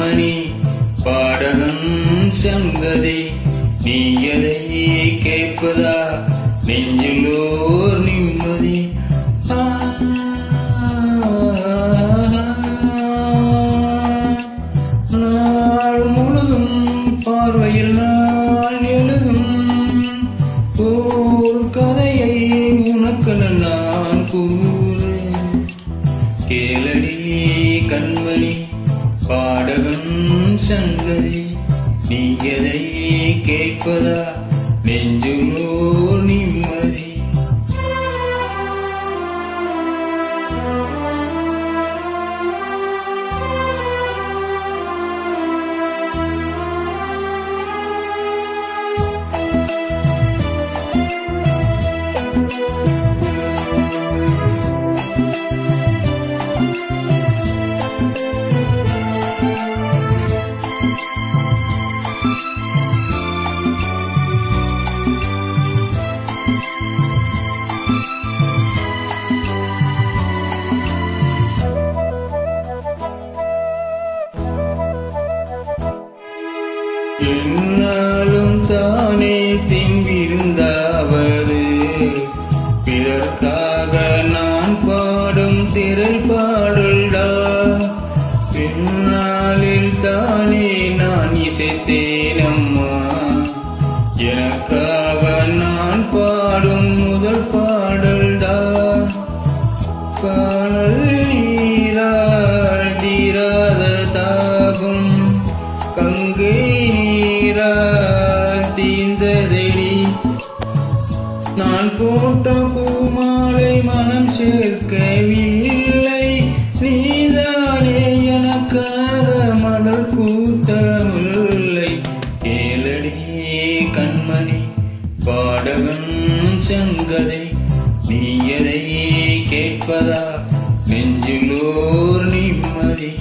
கண்மணி பாடகன் சங்கதி நீ எதை கேட்பதா நெஞ்சிலோர் நிம்மதி. நாள் முழுதும் பார்வையில் நான் எழுதும் ஓர் கதையை உனக்கென நான் கூறேன். கேளடி கண்மணி பாடகன் சங்கதி நீ எதை கேட்பதா நெஞ்சிலோர் நிம்மதி. என்னாலும் தானே திங்கிருந்தாவது பிறர்க்காக நான் பாடும் திரள் பாடல்டா. பின்னாளில் தானே நான் இசைத்தேனம்மா எனக்காக நான் பாடும் முதல் பாடல்டா. காணல் நீரால் தீராத தாகும் கங்கை நீரால் தீந்ததெடி நான் போட்ட பூமாலை மனம் சேர்க்கவில்லை. நீதானே எனக்காக மலர் பூத்த முல்லை. கேளடி கண்மணி பாடகன் சங்கதை நீ எதை கேட்பதா நெஞ்சிலோர் நிம்மதி.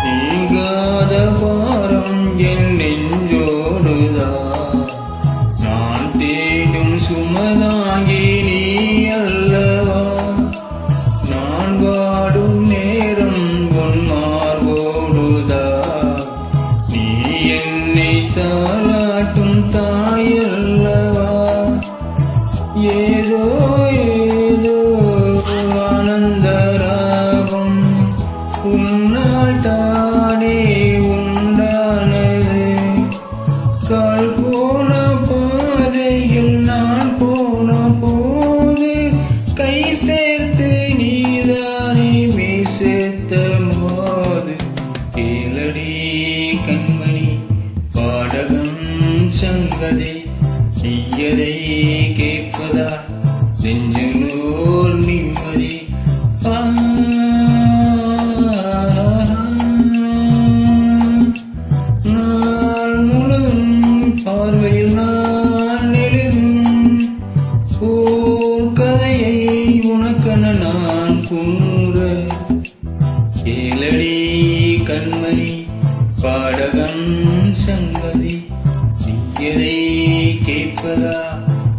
நீங்காத பாரம் என் நெஞ்சோடுதா நான் தேடும் சுமதாங்கி நீ அல்லவா. நான் வாடும் நேரம் உன் மார்போடுதா நீ என்னை தாளாட்டும் தாயல்லவா. ஏதோ ஏதோ ஆனந்தராகம் உன்னால் தானே உண்டானது. கால் போன பாதையில் நான் போன போது கை சேர்த்து நீதானே மெய் சேர்த்த போது. கேளடி கண்மணி பாடகன் சங்கதி நீ எதை கேட்பதா நெஞ்சிலோர் நிம்மதி. நாள் முழுதும் பார்வையில் நான் எழுதும் ஓர் கதையை உனக்கென நான் கூற. கேளடி கண்மணி பாடகன் சங்கதி நீ எதை கேட்பதா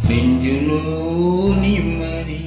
நெஞ்சிலோர் நிம்மதி.